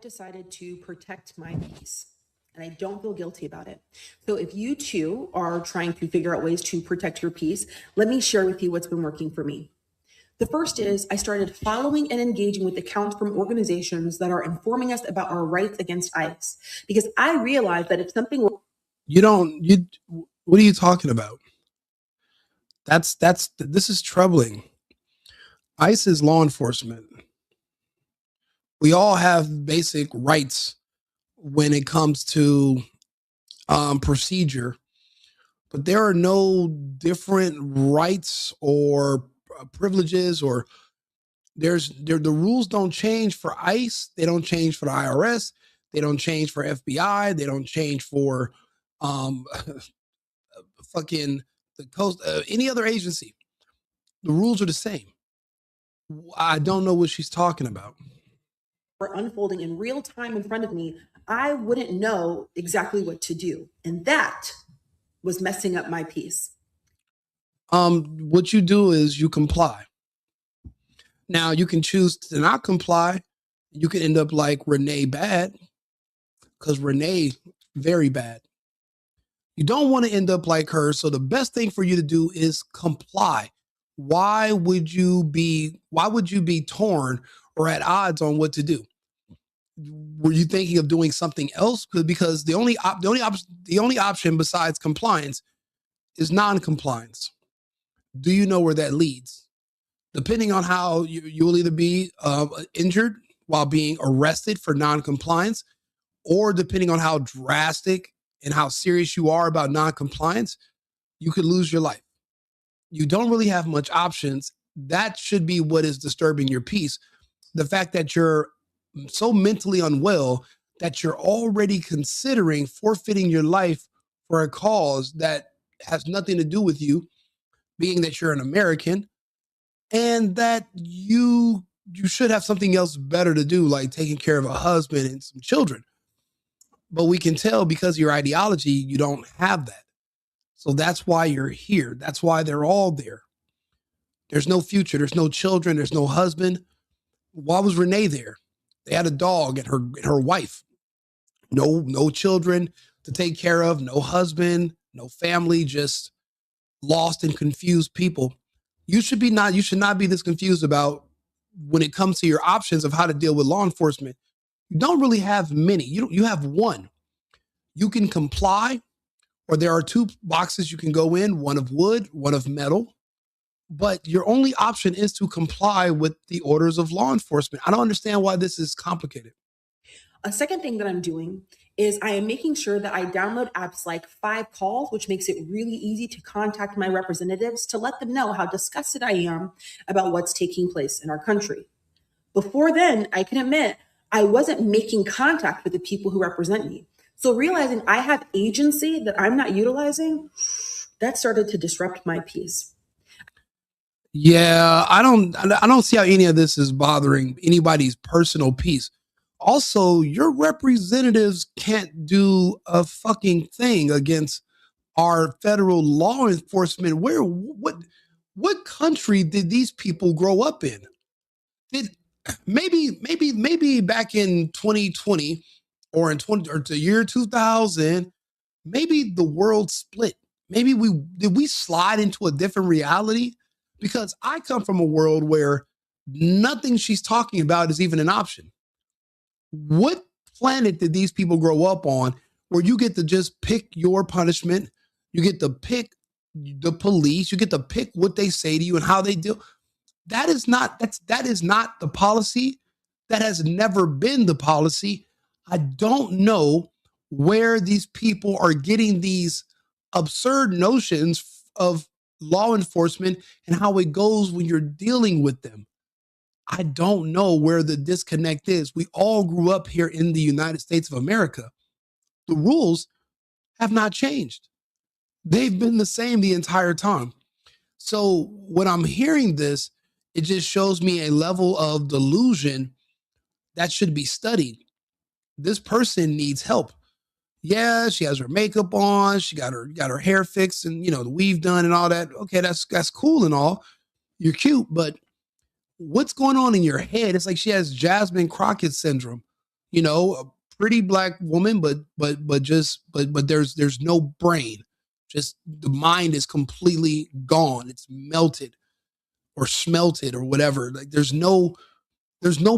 decided to protect my peace, and I don't feel guilty about it. So if you too are trying to figure out ways to protect your peace, let me share with you what's been working for me. The first is I started following and engaging with accounts from organizations that are informing us about our rights against ICE, because I realized that if something You don't you what are you talking about? This is troubling. ICE is law enforcement. We all have basic rights when it comes to procedure, but there are no different rights or privileges or the rules don't change for ICE, they don't change for the IRS, they don't change for FBI, they don't change for um fucking the coast any other agency. The rules are the same. I don't know what she's talking about. were unfolding in real time in front of me, I wouldn't know exactly what to do. And that was messing up my peace. What you do is you comply. Now you can choose to not comply. You can end up like Renee bad, because Renee very bad. You don't want to end up like her. So the best thing for you to do is comply. Why would you be torn or at odds on what to do? Were you thinking of doing something else? Because the only option besides compliance is non-compliance. Do you know where that leads? Depending on how you will either be injured while being arrested for non-compliance, or depending on how drastic and how serious you are about non-compliance, you could lose your life. You don't really have much options. That should be what is disturbing your peace. The fact that you're so mentally unwell that you're already considering forfeiting your life for a cause that has nothing to do with you, being that you're an American, and that you should have something else better to do, like taking care of a husband and some children. But we can tell because of your ideology, you don't have that. So that's why you're here. That's why they're all there. There's no future. There's no children. There's no husband. Why was Renee there? They had a dog and her wife. No children to take care of. No husband. No family. Just lost and confused people. You should not be this confused about when it comes to your options of how to deal with law enforcement. You don't really have many. You have one. You can comply, or there are two boxes you can go in, one of wood, one of metal. But your only option is to comply with the orders of law enforcement. I don't understand why this is complicated. A second thing that I'm doing is I am making sure that I download apps like Five Calls, which makes it really easy to contact my representatives to let them know how disgusted I am about what's taking place in our country. Before then, I can admit I wasn't making contact with the people who represent me. So realizing I have agency that I'm not utilizing, that started to disrupt my peace. Yeah, I don't see how any of this is bothering anybody's personal peace. Also, your representatives can't do a fucking thing against our federal law enforcement. What country did these people grow up in? Did maybe back in 2020 or in 20 or the year 2000, maybe the world split. Maybe we slide into a different reality, because I come from a world where nothing she's talking about is even an option. What planet did these people grow up on where you get to just pick your punishment? You get to pick the police, you get to pick what they say to you and how they do. That is not the policy. That has never been the policy. I don't know where these people are getting these absurd notions of law enforcement and how it goes when you're dealing with them. I don't know where the disconnect is. We all grew up here in the United States of America. The rules have not changed. They've been the same the entire time. So when I'm hearing this, it just shows me a level of delusion that should be studied. This person needs help. Yeah, she has her makeup on, she got her hair fixed and the weave done and all that. Okay, that's cool and all. You're cute, but what's going on in your head? It's like she has Jasmine Crockett syndrome. a pretty black woman, but there's no brain. Just the mind is completely gone. It's melted or smelted or whatever. Like there's no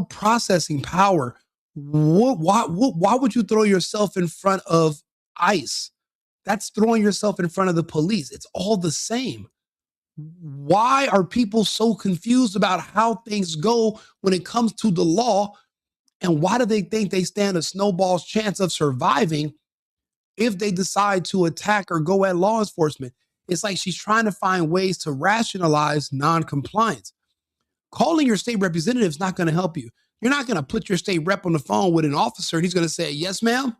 processing power. Why would you throw yourself in front of ICE? That's throwing yourself in front of the police. It's all the same. Why are people so confused about how things go when it comes to the law? And why do they think they stand a snowball's chance of surviving if they decide to attack or go at law enforcement? It's like she's trying to find ways to rationalize non-compliance. Calling your state representative is not going to help you. You're not going to put your state rep on the phone with an officer and he's going to say, yes, ma'am,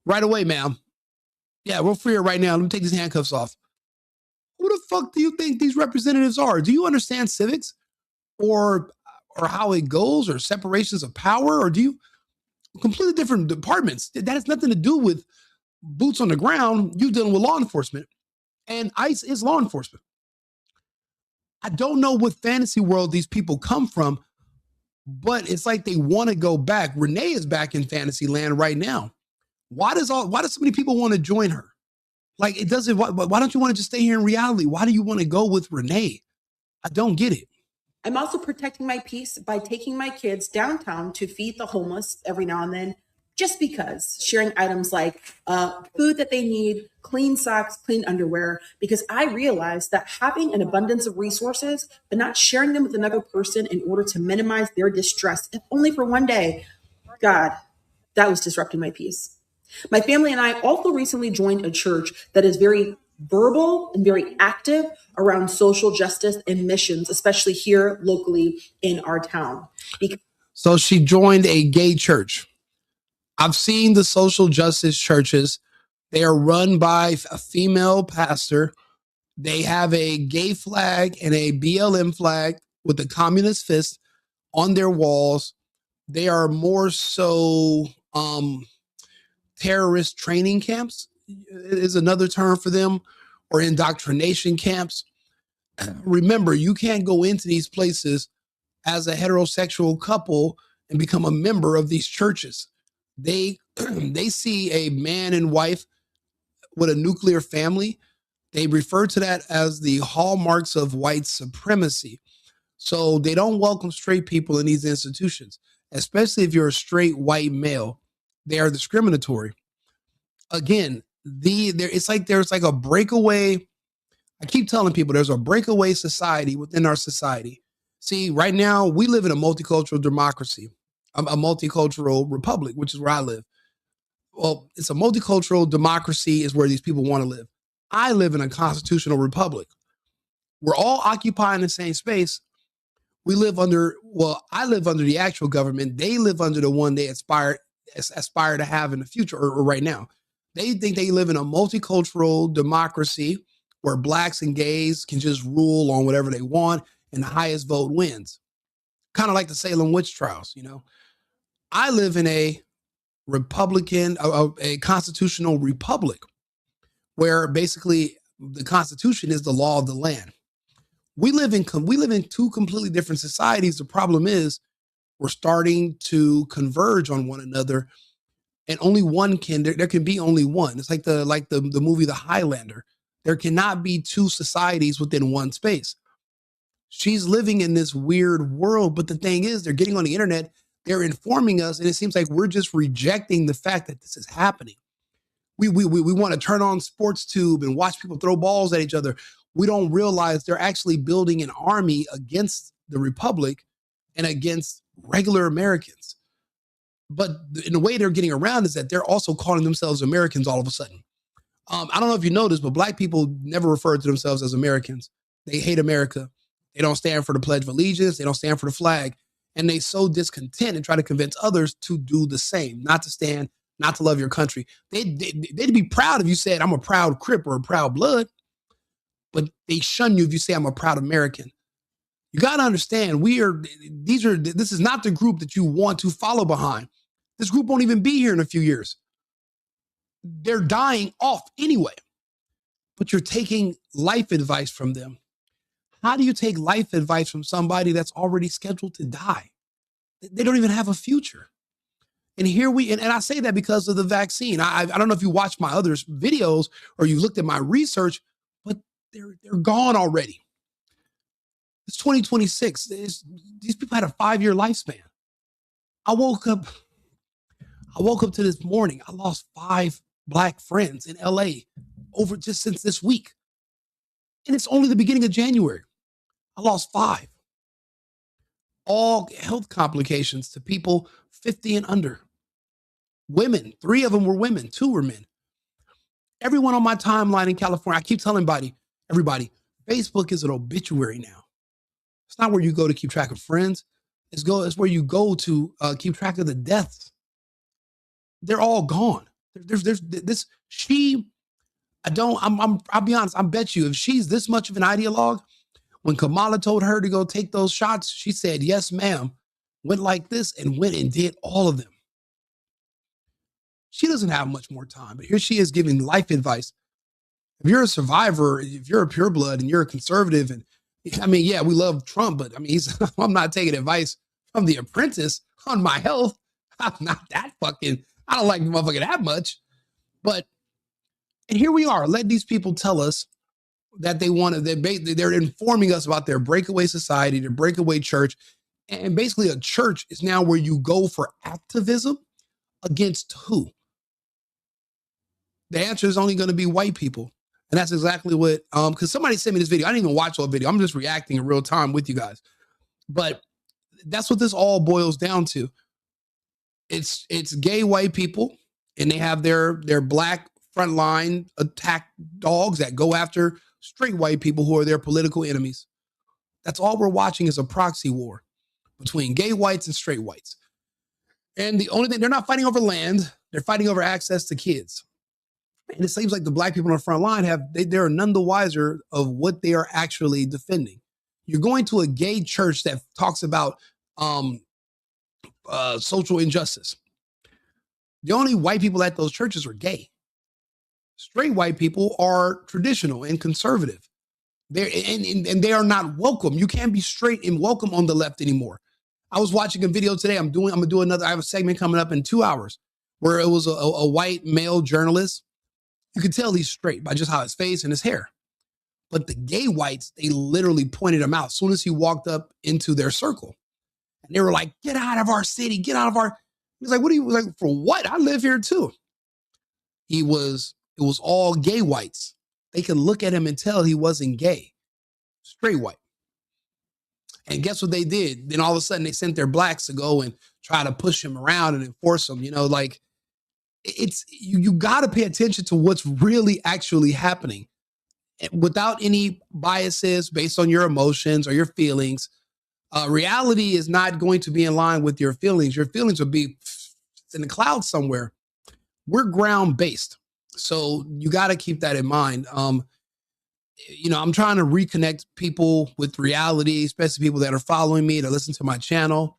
right away, ma'am. Yeah, we're free right now. Let me take these handcuffs off. Who the fuck do you think these representatives are? Do you understand civics or how it goes or separations of power? Or do you completely different departments? That has nothing to do with boots on the ground. You dealing with law enforcement, and ICE is law enforcement. I don't know what fantasy world these people come from, but it's like they want to go back. Renee is back in fantasy land right now. Why does so many people want to join her? Like it doesn't. Why don't you want to just stay here in reality? Why do you want to go with Renee? I don't get it. I'm also protecting my peace by taking my kids downtown to feed the homeless every now and then, just because, sharing items like food that they need, clean socks, clean underwear, because I realize that having an abundance of resources, but not sharing them with another person in order to minimize their distress, if only for one day, God, that was disrupting my peace. My family and I also recently joined a church that is very verbal and very active around social justice and missions, especially here locally in our town. So she joined a gay church. I've seen the social justice churches. They are run by a female pastor. They have a gay flag and a BLM flag with a communist fist on their walls. They are more so terrorist training camps is another term for them, or indoctrination camps. Remember, you can't go into these places as a heterosexual couple and become a member of these churches. They they see a man and wife with a nuclear family. They refer to that as the hallmarks of white supremacy. So they don't welcome straight people in these institutions, especially if you're a straight white male. They are discriminatory. Again, there's like a breakaway. I keep telling people there's a breakaway society within our society. See, right now we live in a multicultural democracy, a multicultural republic, which is where I live. Well, it's a multicultural democracy is where these people want to live. I live in a constitutional republic. We're all occupying the same space. I live under the actual government. They live under the one they aspire to have in the future or right now. They think they live in a multicultural democracy where blacks and gays can just rule on whatever they want and the highest vote wins. Kind of like the Salem witch trials, I live in a a constitutional republic where basically the Constitution is the law of the land. We live in two completely different societies. The problem is we're starting to converge on one another, and only one there can be only one. It's like the movie The Highlander. There cannot be two societies within one space. She's living in this weird world, but the thing is, they're getting on the internet, they're informing us, and it seems like we're just rejecting the fact that this is happening. We want to turn on sports tube and watch people throw balls at each other. We don't realize they're actually building an army against the Republic and against regular Americans. But in the way they're getting around is that they're also calling themselves Americans all of a sudden. I don't know if you know this, but black people never refer to themselves as Americans. They hate America. They don't stand for the Pledge of Allegiance. They don't stand for the flag. And they sow discontent and try to convince others to do the same, not to stand, not to love your country. They'd be proud if you said, I'm a proud Crip or a proud Blood, but they shun you if you say, I'm a proud American. You got to understand, this is not the group that you want to follow behind. This group won't even be here in a few years. They're dying off anyway, but you're taking life advice from them. How do you take life advice from somebody that's already scheduled to die? They don't even have a future. And here and I say that because of the vaccine. I don't know if you watched my other videos or you looked at my research, but they're gone already. It's 2026. These people had a 5-year lifespan. I woke up. I woke up to this morning. I lost 5 Black friends in LA over just since this week. And it's only the beginning of January. I lost 5. All health complications to people 50 and under. Women, 3 of them were women, 2 were men. Everyone on my timeline in California, I keep telling everybody, Facebook is an obituary now. It's not where you go to keep track of friends. It's where you go to keep track of the deaths. They're all gone. There's this. I'll be honest. I bet you if she's this much of an ideologue, when Kamala told her to go take those shots, she said, yes, ma'am, went like this and went and did all of them. She doesn't have much more time, but here she is giving life advice. If you're a survivor, if you're a pureblood and you're a conservative, and I mean, yeah, we love Trump, but I mean, I'm not taking advice from The Apprentice on my health. I'm not that I don't like the motherfucker that much. But, and here we are, let these people tell us that they're informing us about their breakaway society, their breakaway church. And basically a church is now where you go for activism against who? The answer is only going to be white people. And that's exactly what, because somebody sent me this video. I didn't even watch the video. I'm just reacting in real time with you guys. But that's what this all boils down to. It's gay white people, and they have their Black frontline attack dogs that go after straight white people who are their political enemies. That's all we're watching is a proxy war between gay whites and straight whites. And the only thing, they're not fighting over land, they're fighting over access to kids. And it seems like the Black people on the front line they're none the wiser of what they are actually defending. You're going to a gay church that talks about social injustice. The only white people at those churches are gay. Straight white people are traditional and conservative. And they are not welcome. You can't be straight and welcome on the left anymore. I was watching a video today. I'm gonna do another. I have a segment coming up in 2 hours where it was a white male journalist. You could tell he's straight by just how his face and his hair. But the gay whites, they literally pointed him out as soon as he walked up into their circle. And they were like, get out of our city, get out of our. He was like, what are you like for what? I live here too. It was all gay whites. They could look at him and tell he wasn't gay. Straight white. And guess what they did? Then all of a sudden they sent their Blacks to go and try to push him around and enforce him. You know, like it's you got to pay attention to what's really actually happening without any biases based on your emotions or your feelings. Reality is not going to be in line with your feelings. Your feelings will be in the clouds somewhere. We're ground based. So you got to keep that in mind. You know, I'm trying to reconnect people with reality, especially people that are following me, that listen to my channel.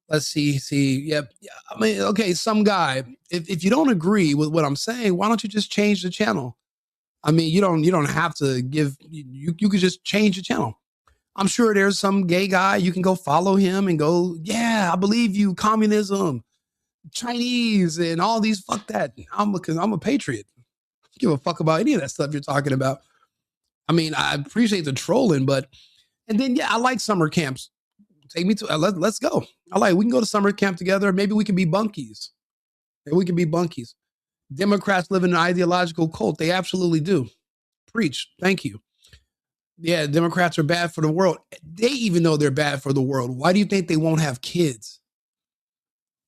Let's see. Yep. I mean, okay, some guy, if you don't agree with what I'm saying, why don't you just change the channel? I mean, you don't have to you could just change the channel. I'm sure there's some gay guy, you can go follow him and go, yeah, I believe you, communism, Chinese, and all these, fuck that. I'm a patriot. I don't give a fuck about any of that stuff you're talking about. I mean, I appreciate the trolling, and then, yeah, I like summer camps. Take me to, let's go. We can go to summer camp together. Maybe we can be bunkies. Democrats live in an ideological cult. They absolutely do. Preach. Thank you. Yeah, Democrats are bad for the world. They even know they're bad for the world. Why do you think they won't have kids?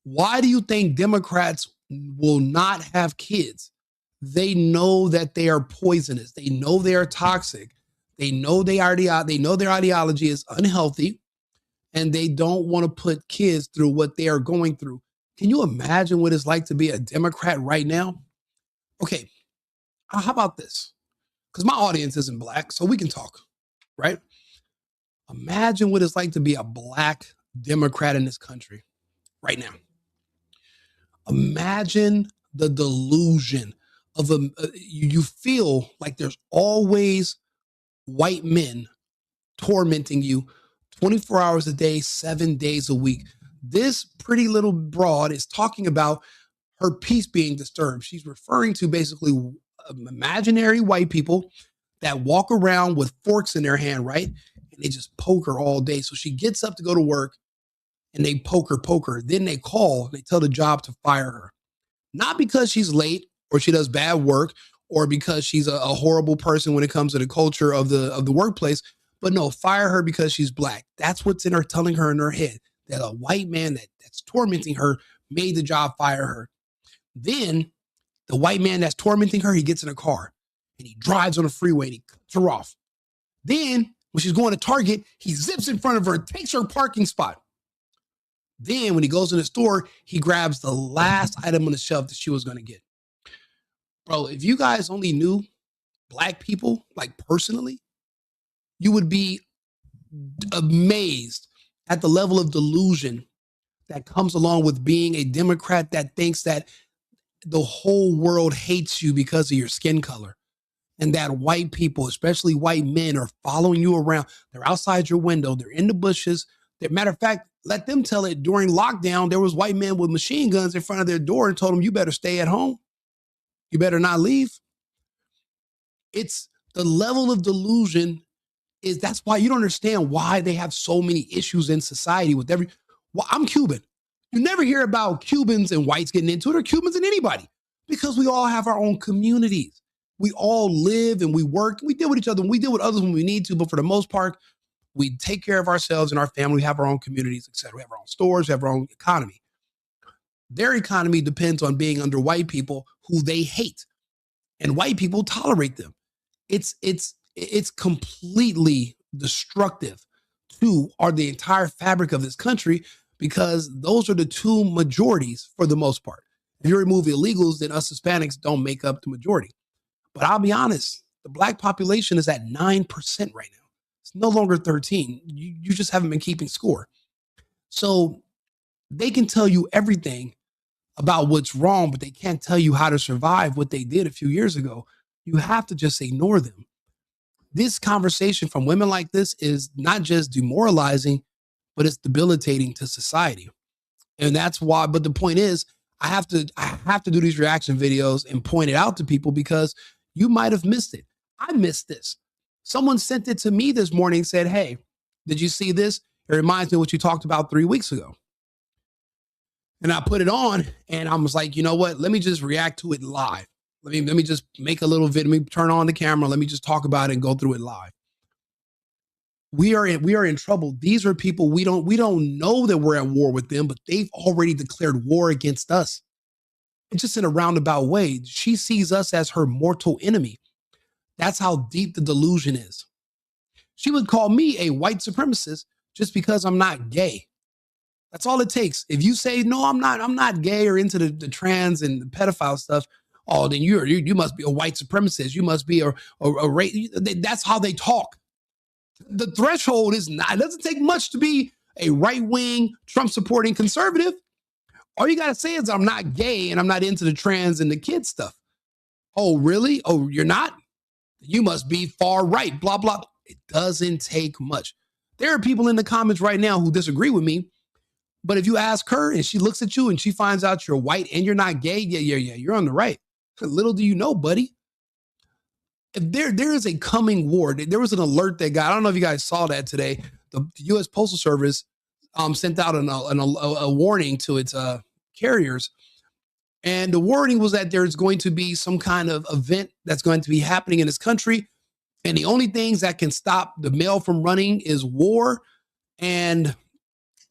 Why do you think Democrats will not have kids? They know that they are poisonous. They know they are toxic. They know their ideology is unhealthy, and they don't want to put kids through what they are going through. Can you imagine what it's like to be a Democrat right now? Okay, how about this? Because my audience isn't Black, so we can talk, right? Imagine what it's like to be a Black Democrat in this country right now. Imagine the delusion of you feel like there's always white men tormenting you 24 hours a day, 7 days a week. This pretty little broad is talking about her peace being disturbed. She's referring to basically imaginary white people that walk around with forks in their hand, right? And they just poke her all day. So she gets up to go to work and they poke her. Then they call, they tell the job to fire her. Not because she's late or she does bad work or because she's a horrible person when it comes to the culture of the workplace, but no, fire her because she's black. That's what's in her, telling her in her head, that a white man that's tormenting her made the job fire her. Then the white man that's tormenting her, he gets in a car and he drives on the freeway and he cuts her off. Then when she's going to Target, he zips in front of her and takes her parking spot. Then when he goes in the store, he grabs the last item on the shelf that she was going to get. Bro, if you guys only knew black people, like personally, you would be amazed at the level of delusion that comes along with being a Democrat that thinks that the whole world hates you because of your skin color. And that white people, especially white men, are following you around. They're outside your window. They're in the bushes. Matter of fact, let them tell it. During lockdown, there was white men with machine guns in front of their door and told them, you better stay at home. You better not leave. It's the level of delusion is that's why you don't understand why they have so many issues in society with well, I'm Cuban. You never hear about Cubans and whites getting into it or Cubans and anybody because we all have our own communities. We all live and we work. We deal with each other and we deal with others when we need to. But for the most part, we take care of ourselves and our family. We have our own communities, etc. We have our own stores, we have our own economy. Their economy depends on being under white people who they hate, and white people tolerate them. It's completely destructive to the entire fabric of this country because those are the two majorities for the most part. If you remove illegals, then us Hispanics don't make up the majority. But I'll be honest, the black population is at 9% right now. It's no longer 13. You just haven't been keeping score. So they can tell you everything about what's wrong, but they can't tell you how to survive what they did a few years ago. You have to just ignore them. This conversation from women like this is not just demoralizing, but it's debilitating to society. And that's why, but the point is, I have to do these reaction videos and point it out to people because you might have missed it. I missed this. Someone sent it to me this morning and said, hey, did you see this? It reminds me of what you talked about 3 weeks ago. And I put it on and I was like, you know what? Let me just react to it live. Let me just make a little video. Let me turn on the camera. Let me just talk about it and go through it live. We are in trouble. These are people we don't know that we're at war with them, but they've already declared war against us. It's just in a roundabout way. She sees us as her mortal enemy. That's how deep the delusion is. She would call me a white supremacist just because I'm not gay. That's all it takes. If you say, no, I'm not gay or into the trans and the pedophile stuff, oh, then you must be a white supremacist. You must be a that's how they talk. The threshold is not, it doesn't take much to be a right-wing, Trump-supporting conservative. All you got to say is I'm not gay and I'm not into the trans and the kids stuff. Oh, really? Oh, you're not? You must be far right, blah, blah. It doesn't take much. There are people in the comments right now who disagree with me, but if you ask her and she looks at you and she finds out you're white and you're not gay, yeah, you're on the right. Little do you know, buddy. If there is a coming war, there was an alert that got, I don't know if you guys saw that today. The U.S. Postal Service sent out a warning to its carriers. And the warning was that there's going to be some kind of event that's going to be happening in this country. And the only things that can stop the mail from running is war and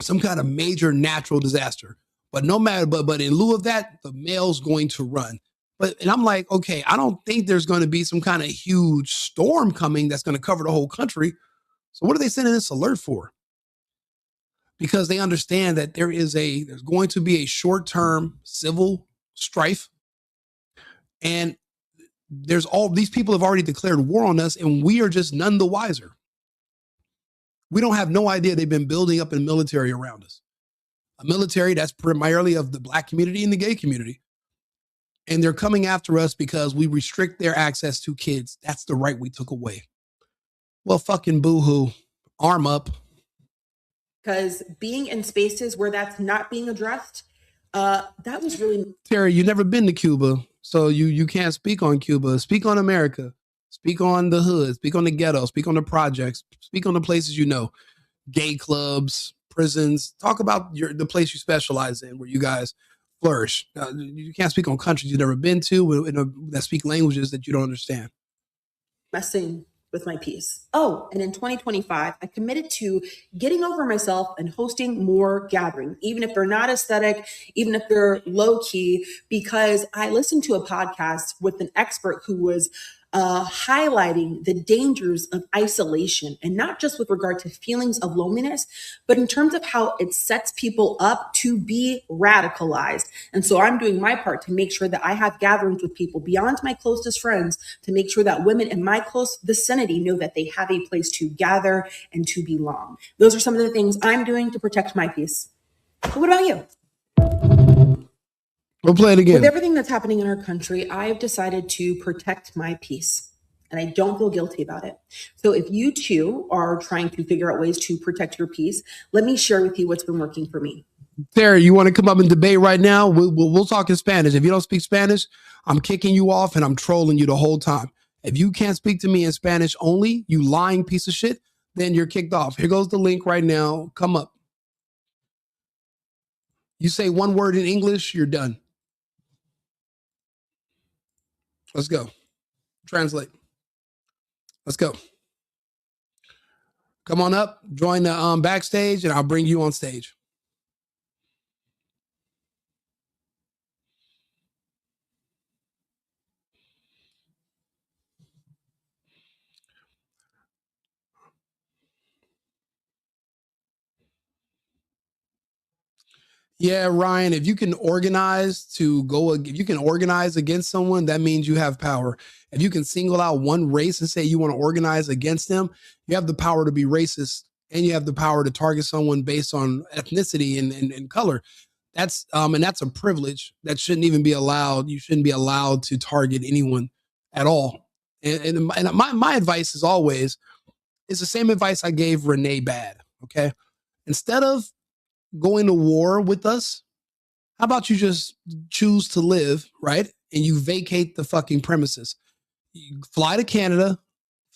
some kind of major natural disaster. But no matter, but in lieu of that, the mail's going to run. And I'm like, okay, I don't think there's going to be some kind of huge storm coming that's going to cover the whole country. So what are they sending this alert for? Because they understand that there's going to be a short-term civil strife. And there's all these people have already declared war on us and we are just none the wiser. We don't have no idea they've been building up a military around us. A military that's primarily of the black community and the gay community. And they're coming after us because we restrict their access to kids. That's the right we took away. Well, fucking boo-hoo. Arm up. because being in spaces where that's not being addressed, that was really. Terry, you've never been to Cuba, so you can't speak on Cuba. Speak on America. Speak on the hood. Speak on the ghetto. Speak on the projects. Speak on the places you know, gay clubs, prisons. Talk about the place you specialize in, where you guys flourish. You can't speak on countries you've never been to that speak languages that you don't understand. Messing with my peace. Oh, and in 2025, I committed to getting over myself and hosting more gatherings, even if they're not aesthetic, even if they're low key, because I listened to a podcast with an expert who was highlighting the dangers of isolation, and not just with regard to feelings of loneliness, but in terms of how it sets people up to be radicalized. And so I'm doing my part to make sure that I have gatherings with people beyond my closest friends, to make sure that women in my close vicinity know that they have a place to gather and to belong. Those are some of the things I'm doing to protect my peace. But what about you? We'll play it again. With everything that's happening in our country, I've decided to protect my peace, and I don't feel guilty about it. So if you too are trying to figure out ways to protect your peace, let me share with you what's been working for me. Terry, you want to come up and debate right now? We'll talk in Spanish. If you don't speak Spanish, I'm kicking you off and I'm trolling you the whole time. If you can't speak to me in Spanish only, you lying piece of shit, then you're kicked off. Here goes the link right now. Come up. You say one word in English, you're done. Let's go. Translate. Let's go. Come on up, join the backstage, and I'll bring you on stage. Yeah, Ryan, if you can organize against someone, that means you have power. If you can single out one race and say you want to organize against them, you have the power to be racist, and you have the power to target someone based on ethnicity and color. That's a privilege that shouldn't even be allowed. You shouldn't be allowed to target anyone at all. And my advice is always, it's the same advice I gave Renee Bad. Okay. Instead of going to war with us, how about you just choose to live, right? And you vacate the fucking premises. You fly to Canada,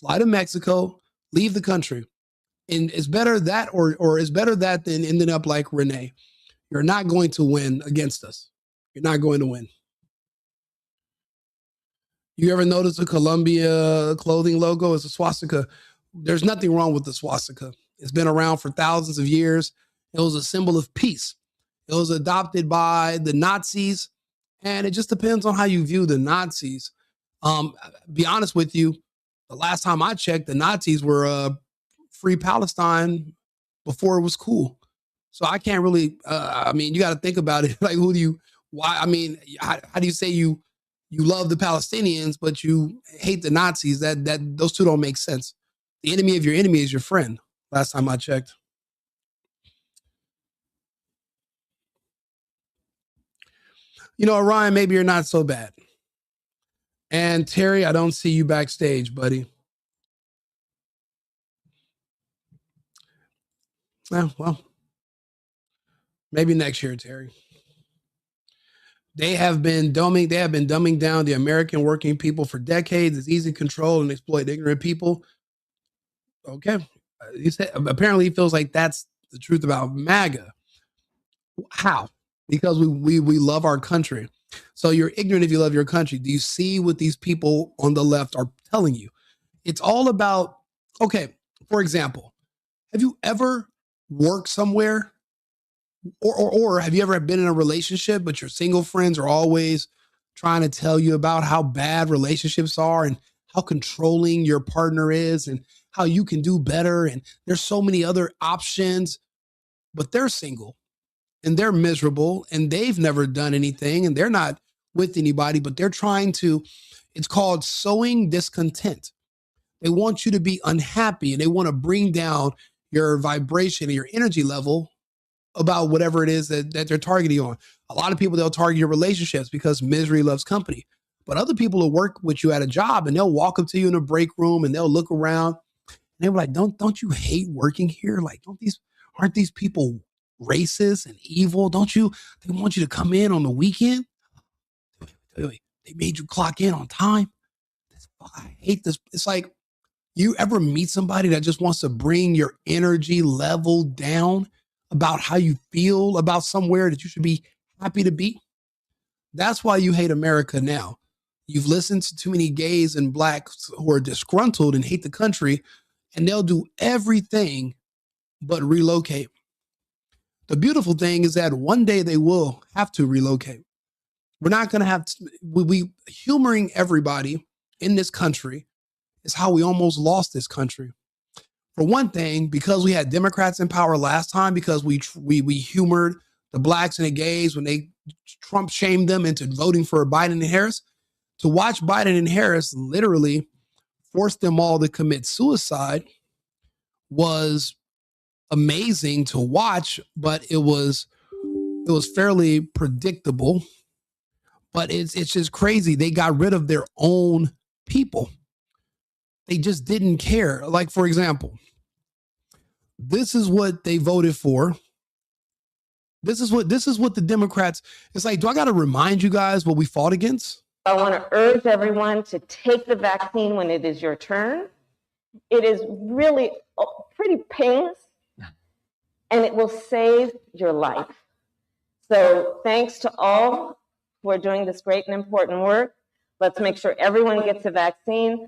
fly to Mexico, leave the country. And it's better that, or it's better that than ending up like Renee. You're not going to win against us. You're not going to win. You ever notice the Columbia clothing logo is a swastika? There's nothing wrong with the swastika. It's been around for thousands of years. It was a symbol of peace. It was adopted by the Nazis, and it just depends on how you view the Nazis. Be honest with you, the last time I checked, the Nazis were free Palestine before it was cool. So I can't really. You got to think about it. Like, who do you? Why? How do you say you love the Palestinians but you hate the Nazis? That those two don't make sense. The enemy of your enemy is your friend. Last time I checked. You know, Ryan, maybe you're not so bad. And Terry, I don't see you backstage, buddy. Well, maybe next year, Terry. They have been dumbing down the American working people for decades. It's easy to control and exploit ignorant people. Okay. You said apparently he feels like that's the truth about MAGA. How? Because we love our country. So you're ignorant if you love your country. Do you see what these people on the left are telling you? It's all about, okay, for example, have you ever worked somewhere or have you ever been in a relationship, but your single friends are always trying to tell you about how bad relationships are and how controlling your partner is and how you can do better. And there's so many other options, but they're single and they're miserable and they've never done anything and they're not with anybody, but they're trying to, it's called sowing discontent. They want you to be unhappy and they want to bring down your vibration and your energy level about whatever it is that they're targeting you on. A lot of people, they'll target your relationships because misery loves company. But other people will work with you at a job and they'll walk up to you in a break room and they'll look around and they'll be like, don't you hate working here? Like, don't these Aren't these people racist and evil? Don't you? They want you to come in on the weekend. They made you clock in on time. I hate this. It's like, you ever meet somebody that just wants to bring your energy level down about how you feel about somewhere that you should be happy to be? That's why you hate America now. You've listened to too many gays and blacks who are disgruntled and hate the country, and they'll do everything but relocate. The beautiful thing is that one day they will have to relocate. We're not going to have to, we humoring everybody in this country is how we almost lost this country. For one thing, because we had Democrats in power last time, because we humored the blacks and the gays when they Trump shamed them into voting for Biden and Harris. To watch Biden and Harris literally force them all to commit suicide was amazing to watch, but it was fairly predictable. But it's just crazy. They got rid of their own people. They just didn't care. Like, for example, this is what they voted for. This is what the Democrats, it's like, do I got to remind you guys what we fought against? I want to urge everyone to take the vaccine when it is your turn. It is really pretty painless, and it will save your life. So thanks to all who are doing this great and important work. Let's make sure everyone gets a vaccine.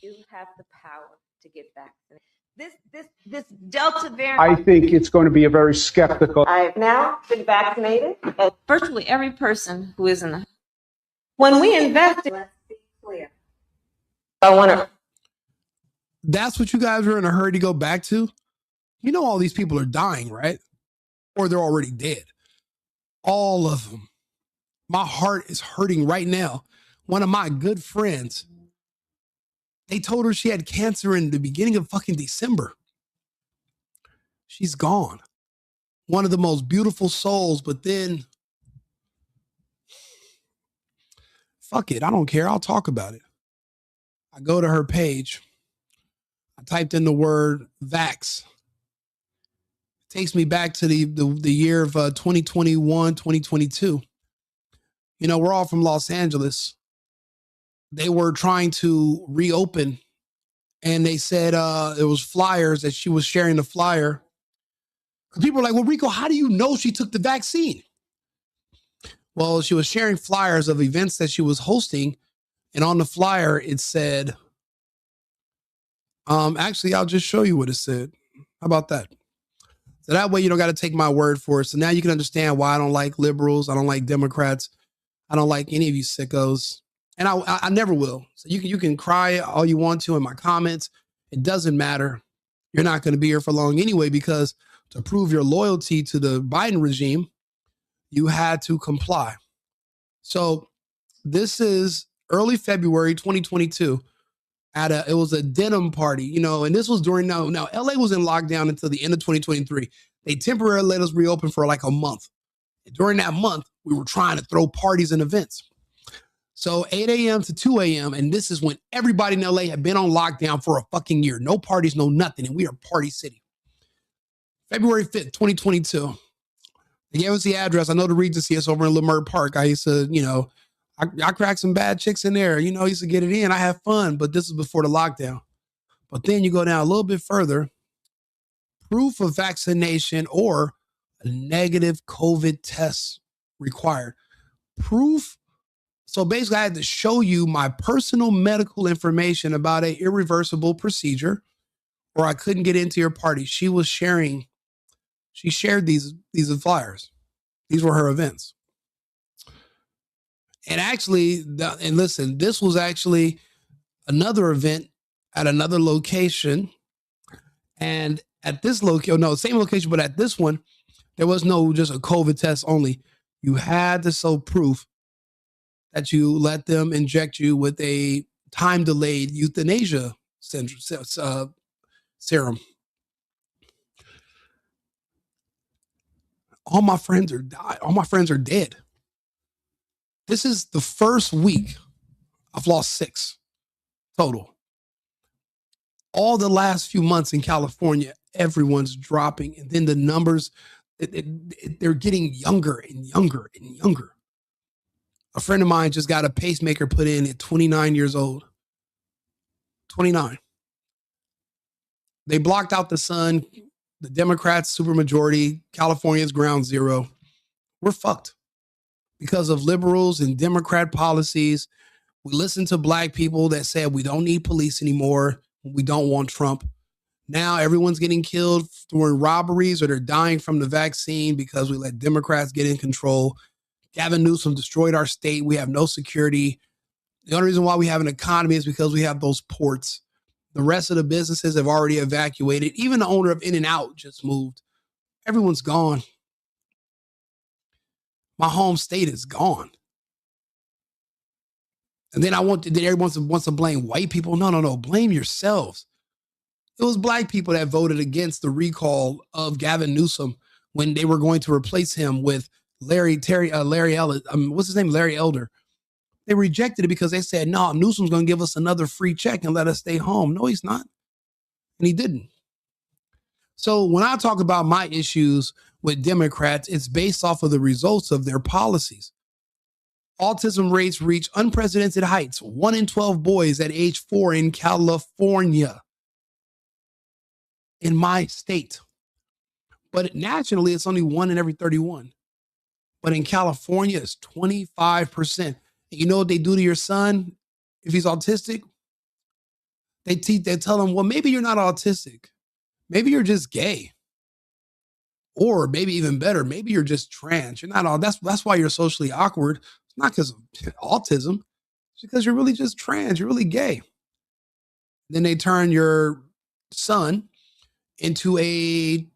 You have the power to get vaccinated. This Delta variant. I think it's going to be a very skeptical. I've now been vaccinated. And virtually every person who is in the. When we invest, let's be clear. I want to. That's what you guys are in a hurry to go back to. You know, all these people are dying, right? Or they're already dead. All of them. My heart is hurting right now. One of my good friends, they told her she had cancer in the beginning of fucking December. She's gone. One of the most beautiful souls, but then, fuck it, I don't care. I'll talk about it. I go to her page. I typed in the word vax. It takes me back to the year of 2021, 2022. You know, we're all from Los Angeles. They were trying to reopen, and they said it was flyers that she was sharing the flyer. People were like, well, Rico, how do you know she took the vaccine? Well, she was sharing flyers of events that she was hosting, and on the flyer, it said, actually, I'll just show you what it said. How about that? So that way you don't got to take my word for it. So now you can understand why I don't like liberals. I don't like Democrats. I don't like any of you sickos. And I never will. So you can cry all you want to in my comments. It doesn't matter. You're not going to be here for long anyway, because to prove your loyalty to the Biden regime, you had to comply. So this is early February 2022 it was a denim party, you know, and this was during now LA was in lockdown until the end of 2023. They temporarily let us reopen for like a month. And during that month, we were trying to throw parties and events. So 8 a.m. to 2 a.m. And this is when everybody in LA had been on lockdown for a fucking year. No parties, no nothing. And we are party city. February 5th, 2022. They gave us the address. I know the Regency is over in Leimert Park. I used to, you know, I cracked some bad chicks in there. You know, I used to get it in. I have fun, but this is before the lockdown. But then you go down a little bit further. Proof of vaccination or a negative COVID test required. Proof. So basically, I had to show you my personal medical information about an irreversible procedure, or I couldn't get into your party. She shared these flyers. These were her events. And actually, and listen, this was actually another event at another location. And at this location, no, same location, but at this one, there was no just a COVID test only. You had to show proof that you let them inject you with a time-delayed euthanasia serum. All my friends are dead. This is the first week I've lost 6 total. All the last few months in California, everyone's dropping. And then the numbers, they're getting younger and younger and younger. A friend of mine just got a pacemaker put in at 29 years old. 29. They blocked out the sun. The Democrats, supermajority. California's ground zero. We're fucked because of liberals and Democrat policies. We listened to black people that said we don't need police anymore. We don't want Trump. Now everyone's getting killed during robberies or they're dying from the vaccine because we let Democrats get in control. Gavin Newsom destroyed our state. We have no security. The only reason why we have an economy is because we have those ports. The rest of the businesses have already evacuated. Even the owner of In-N-Out just moved. Everyone's gone. My home state is gone. And then everyone wants to blame white people. No. Blame yourselves. It was black people that voted against the recall of Gavin Newsom when they were going to replace him with Larry Elder. What's his name? Larry Elder. They rejected it because they said, no, Newsom's going to give us another free check and let us stay home. No, he's not. And he didn't. So when I talk about my issues with Democrats, it's based off of the results of their policies. Autism rates reach unprecedented heights. 1 in 12 boys at age 4 in California. In my state. But nationally, it's only 1 in every 31. But in California, it's 25%. And you know what they do to your son if he's autistic? They tell him, well, maybe you're not autistic. Maybe you're just gay. Or maybe even better, maybe you're just trans. You're not all that's why you're socially awkward. It's not because of autism. It's because you're really just trans. You're really gay. Then they turn your son into a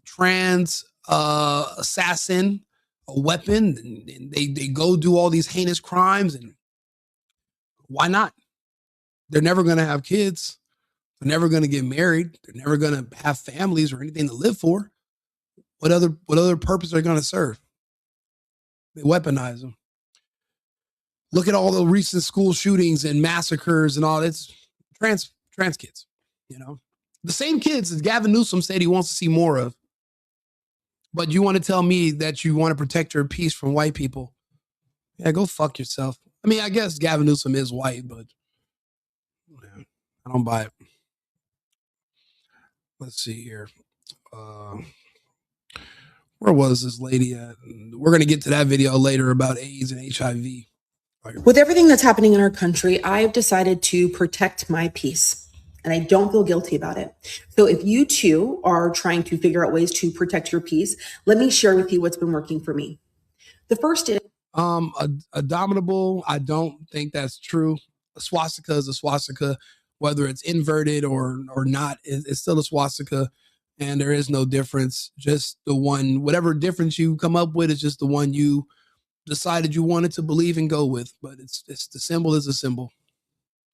trans assassin, a weapon, and they go do all these heinous crimes. And why not? They're never going to have kids. They're never going to get married. They're never going to have families or anything to live for. What other purpose are they going to serve? They weaponize them. Look at all the recent school shootings and massacres and all. It's trans kids, you know. The same kids that Gavin Newsom said he wants to see more of. But you want to tell me that you want to protect your peace from white people. Yeah, go fuck yourself. I mean, I guess Gavin Newsom is white, but man, I don't buy it. Let's see here. Where was this lady at? We're going to get to that video later about AIDS and HIV. With everything that's happening in our country, I've decided to protect my peace. And I don't feel guilty about it. So if you too are trying to figure out ways to protect your peace, let me share with you what's been working for me. The first is abominable. I don't think that's true. A swastika is a swastika, whether it's inverted or not. It's still a swastika, and there is no difference. Just the one, whatever difference you come up with is just the one you decided you wanted to believe and go with. But it's the symbol is a symbol.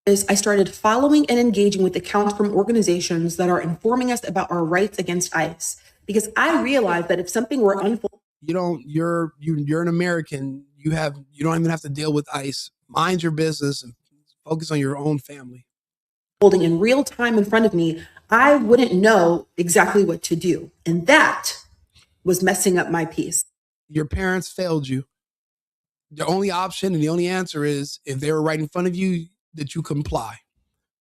I started following and engaging with accounts from organizations that are informing us about our rights against ICE, because I realized that if something were unfolding, you're an American. You don't even have to deal with ICE. Mind your business and focus on your own family. Holding in real time in front of me, I wouldn't know exactly what to do, and that was messing up my peace. Your parents failed you. The only option and the only answer is if they were right in front of you, that you comply.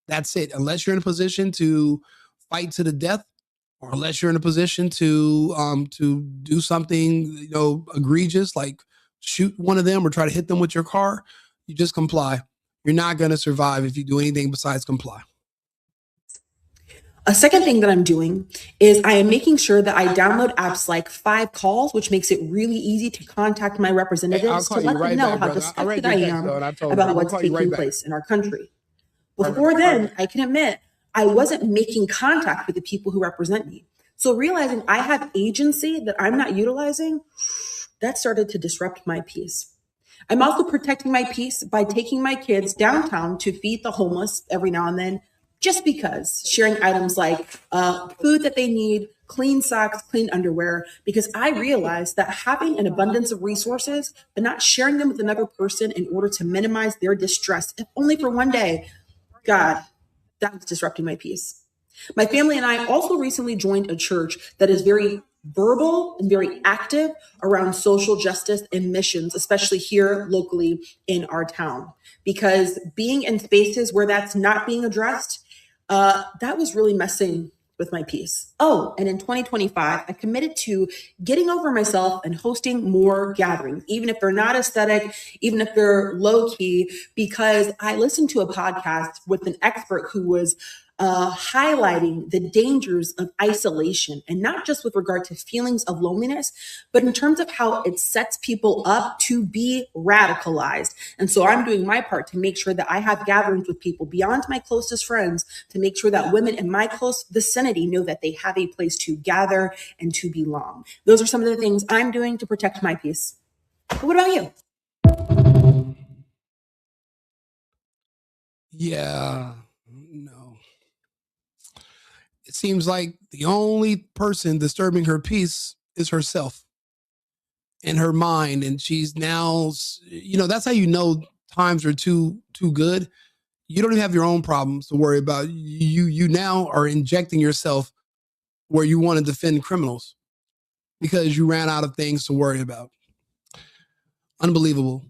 That's it. Unless you're in a position to fight to the death, or unless you're in a position to do something, egregious, like shoot one of them or try to hit them with your car, you just comply. You're not going to survive if you do anything besides comply. A second thing that I'm doing is I am making sure that I download apps like 5 Calls, which makes it really easy to contact my representatives to let them know how disgusted I am about what's taking place in our country. Before then, I can admit I wasn't making contact with the people who represent me. So realizing I have agency that I'm not utilizing, that started to disrupt my peace. I'm also protecting my peace by taking my kids downtown to feed the homeless every now and then, just because, sharing items like food that they need, clean socks, clean underwear, because I realized that having an abundance of resources, but not sharing them with another person in order to minimize their distress, if only for one day, God, that was disrupting my peace. My family and I also recently joined a church that is very verbal and very active around social justice and missions, especially here locally in our town. Because being in spaces where that's not being addressed, that was really messing with my peace. Oh, and in 2025, I committed to getting over myself and hosting more gatherings, even if they're not aesthetic, even if they're low key, because I listened to a podcast with an expert who was highlighting the dangers of isolation, and not just with regard to feelings of loneliness, but in terms of how it sets people up to be radicalized. And so I'm doing my part to make sure that I have gatherings with people beyond my closest friends, to make sure that women in my close vicinity know that they have a place to gather and to belong. Those are some of the things I'm doing to protect my peace. But what about you? Yeah, no. It seems like the only person disturbing her peace is herself and her mind. And she's now, that's how you know times are too good. You don't even have your own problems to worry about. You now are injecting yourself where you want to defend criminals because you ran out of things to worry about. Unbelievable.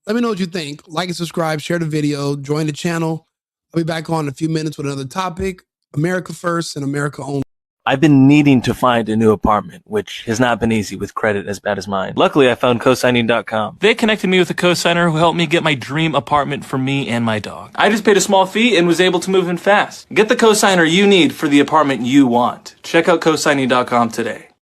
Let me know what you think. Like and subscribe, share the video, join the channel. I'll be back on in a few minutes with another topic. America first and America only. I've been needing to find a new apartment, which has not been easy with credit as bad as mine. Luckily, I found cosigning.com. They connected me with a cosigner who helped me get my dream apartment for me and my dog. I just paid a small fee and was able to move in fast. Get the cosigner you need for the apartment you want. Check out cosigning.com today.